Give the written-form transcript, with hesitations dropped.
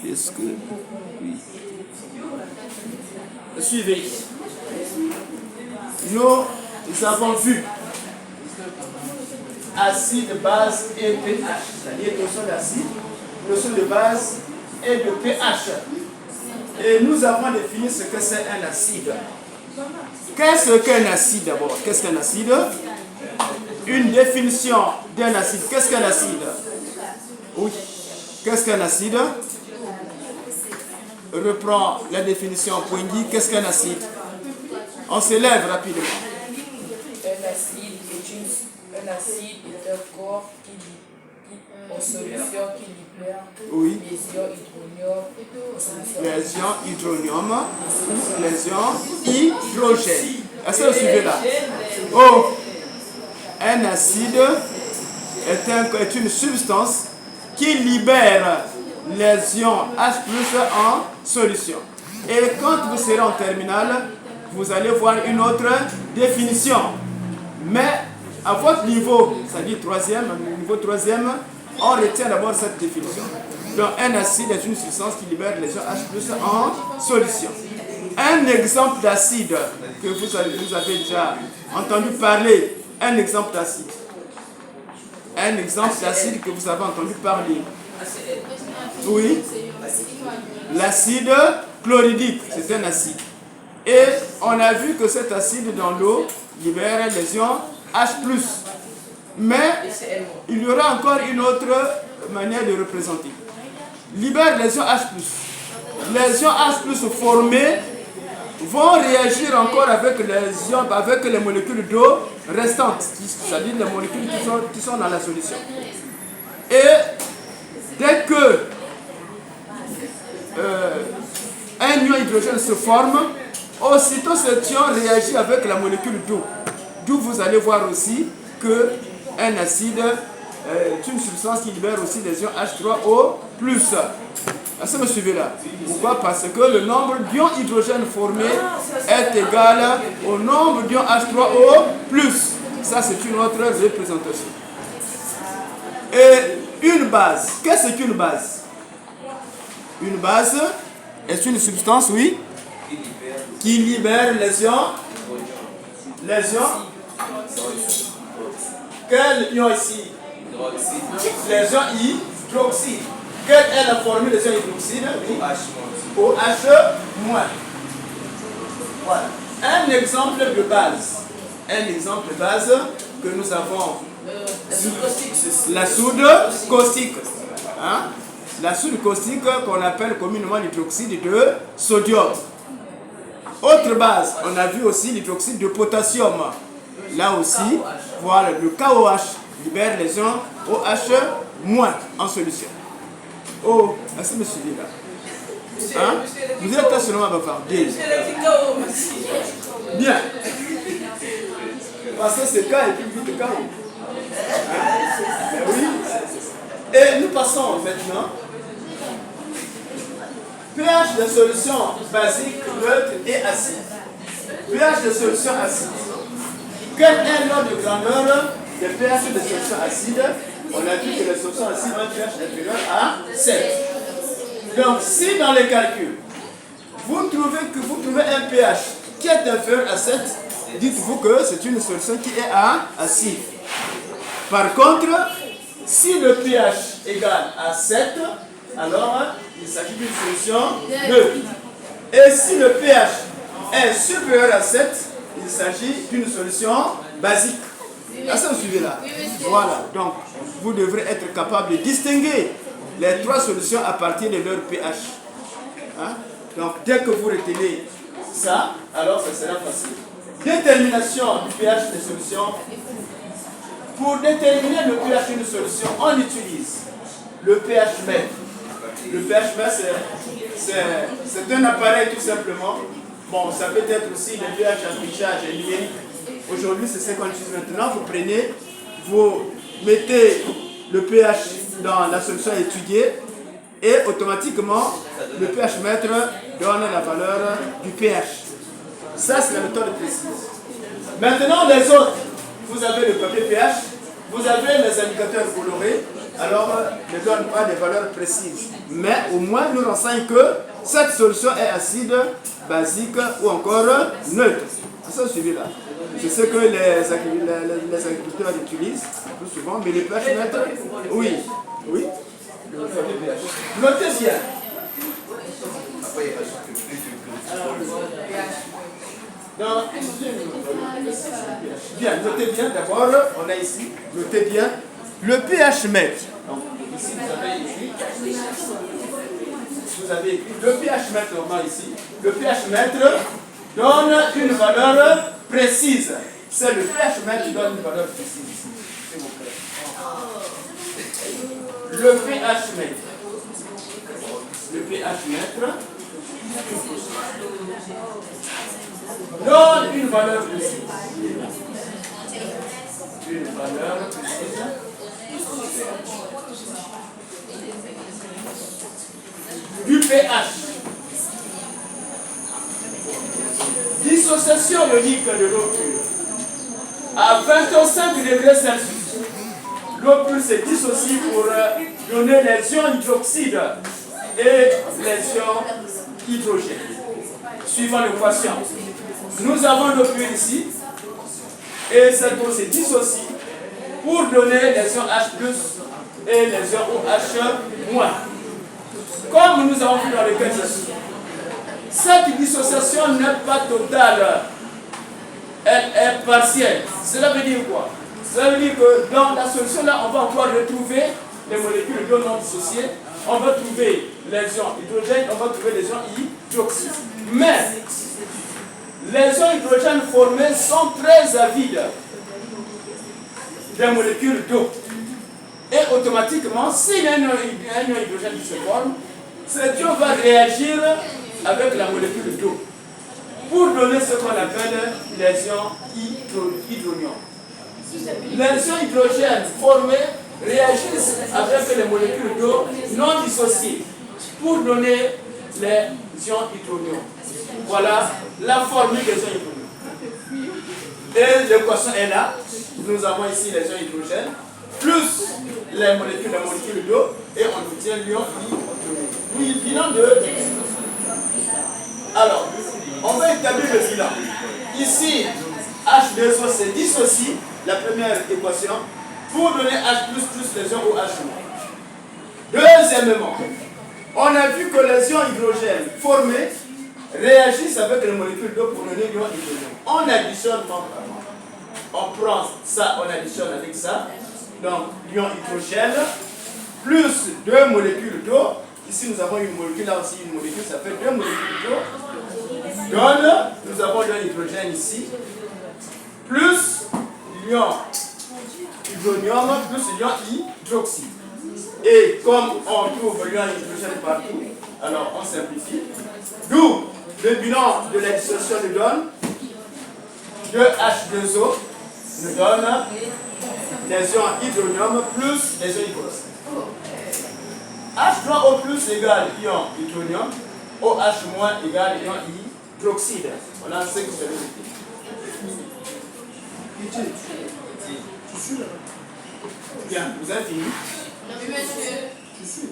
Qu'est-ce que... Oui. Suivez. Nous avons vu acide, base et pH. C'est-à-dire notion d'acide, notion de base et de pH. Et nous avons défini ce que c'est un acide. Qu'est-ce qu'un acide d'abord? Qu'est-ce qu'un acide? Une définition d'un acide. Qu'est-ce qu'un acide? Oui. Qu'est-ce qu'un acide? Reprends la définition Poingui. Qu'est-ce qu'un acide? On se lève rapidement. Un acide est un corps qui en solution qui libère oui. lésion hydronium, lésion hydrogène. Est-ce que vous suivez là? Oh, un acide est une substance qui libère les ions H+ en solution. Et quand vous serez en terminale, vous allez voir une autre définition. Mais à votre niveau, c'est-à-dire niveau troisième, on retient d'abord cette définition. Donc un acide est une substance qui libère les ions H+ en solution. Un exemple d'acide que vous avez déjà entendu parler, un exemple d'acide. Un exemple d'acide que vous avez entendu parler. Oui. L'acide chlorhydrique, c'est un acide. Et on a vu que cet acide dans l'eau libère les ions H+. Mais il y aura encore une autre manière de représenter. Libère les ions H+. Les ions H+ formés vont réagir encore avec les ions, avec les molécules d'eau restantes, c'est-à-dire les molécules qui sont dans la solution. Et dès que un ion hydrogène se forme, aussitôt cet ion réagit avec la molécule d'eau. D'où vous allez voir aussi qu'un acide est une substance qui libère aussi des ions H3O+. Est-ce que vous me suivez là? Pourquoi? Parce que le nombre d'ions hydrogène formés est égal au nombre d'ions H3O+. Ça, c'est une autre représentation. Et une base. Qu'est-ce qu'une base? Une base est une substance, oui, qui libère les ions. Les ions. Quel ion ici? Les ions hydroxyde. Quelle est la formule des ions hydroxyde? OH-. Voilà. Un exemple de base. Un exemple de base que nous avons. La soude caustique. Hein? La soude caustique qu'on appelle communément l'hydroxyde de sodium. Autre base, on a vu aussi l'hydroxyde de potassium. Là aussi, voilà, le KOH libère les ions OH- en solution. Oh, est-ce que vous me suivez là? Hein? Vous êtes là seulement à bavarder. Bien. Parce que c'est K et puis vite KO. Hein? Oui. Et nous passons maintenant. pH de solution basique, neutre et acide. pH de solution acide. Quel est l'ordre de grandeur de pH de solution acide? On a vu que les solutions acides ont un pH inférieur à 7. Donc, si dans les calculs, vous trouvez un pH qui est inférieur à 7, dites-vous que c'est une solution qui est acide. Par contre, si le pH égale à 7, alors il s'agit d'une solution neutre. Et si le pH est supérieur à 7, il s'agit d'une solution basique. Est-ce que vous suivez là? Voilà, donc vous devrez être capable de distinguer les trois solutions à partir de leur pH. Hein? Donc dès que vous retenez ça, alors ça sera facile. Détermination du pH des solutions. Pour déterminer le pH d'une solution, on utilise le pH mètre. Le pH mètre, c'est un appareil tout simplement. Bon, ça peut être aussi le pH affichage numérique. Aujourd'hui, c'est ce qu'on utilise maintenant. Vous prenez, vous mettez le pH dans la solution étudiée et automatiquement, le pH mètre donne la valeur du pH. Ça, c'est la méthode précise. Maintenant, les autres, vous avez le papier pH, vous avez les indicateurs colorés, alors ne donne pas des valeurs précises. Mais au moins nous renseigne que cette solution est acide, basique ou encore neutre. C'est ça suivi là. C'est ce que les agriculteurs utilisent plus souvent, mais les pH neutres, oui. Oui. Notez bien. Non, bien, notez bien d'abord, on a ici, notez bien, le pH mètre. Donc, ici, vous avez écrit le pH mètre normal ici. Le pH mètre donne une valeur précise. C'est le pH mètre qui donne une valeur précise ici. S'il vous plaît. Le pH mètre. Le pH mètre donne une valeur précise. Une valeur précise. Du pH. Dissociation ionique de l'eau pure. À 25 degrés Celsius, l'eau pure se dissocie pour donner les ions hydroxyde et les ions hydrogène. Suivant l'équation, nous avons l'eau pure ici, et cette eau se dissocie pour donner les ions H+, et les ions OH-. Comme nous avons vu dans le cas ici, cette dissociation n'est pas totale, elle est partielle. Cela veut dire quoi? Cela veut dire que dans la solution là, on va encore retrouver les molécules d'eau non dissociées, on va trouver les ions hydrogène, on va trouver les ions hydroxyde. Mais les ions hydrogène formés sont très avides des molécules d'eau. Et automatiquement, si un ion hydrogène se forme, cet ion va réagir avec la molécule d'eau pour donner ce qu'on appelle les ions hydronions. Les ions hydrogènes formés réagissent avec les molécules d'eau non dissociées pour donner les ions hydronions. Voilà la formule des ions hydronions. Et l'équation est là. Nous avons ici les ions hydrogènes plus les molécules d'eau et on obtient l'ion hydronium. Oui, bilan de... Alors, on va établir le bilan. Ici, H2O se dissocie, la première équation, pour donner H++ les ions OH-. Deuxièmement, on a vu que les ions hydrogènes formés réagissent avec les molécules d'eau pour donner l'ion hydrogène. On additionne normalement. On prend ça, on additionne avec ça. Donc, l'ion hydrogène plus deux molécules d'eau. Ici, nous avons une molécule, là aussi une molécule, ça fait deux molécules d'eau. Donne, nous avons l'ion hydrogène ici, plus l'ion hydronium, plus l'ion hydroxyde. Et comme on trouve l'ion hydrogène partout, alors on simplifie. D'où le bilan de la dissociation nous donne 2H2O, nous donne les ions hydronium plus les ions hydroxyde. H3O plus égale ion hydronium, OH- égale ion hydroxyde. Voilà ce que je vais dire. Bien, vous avez fini? Oui, monsieur.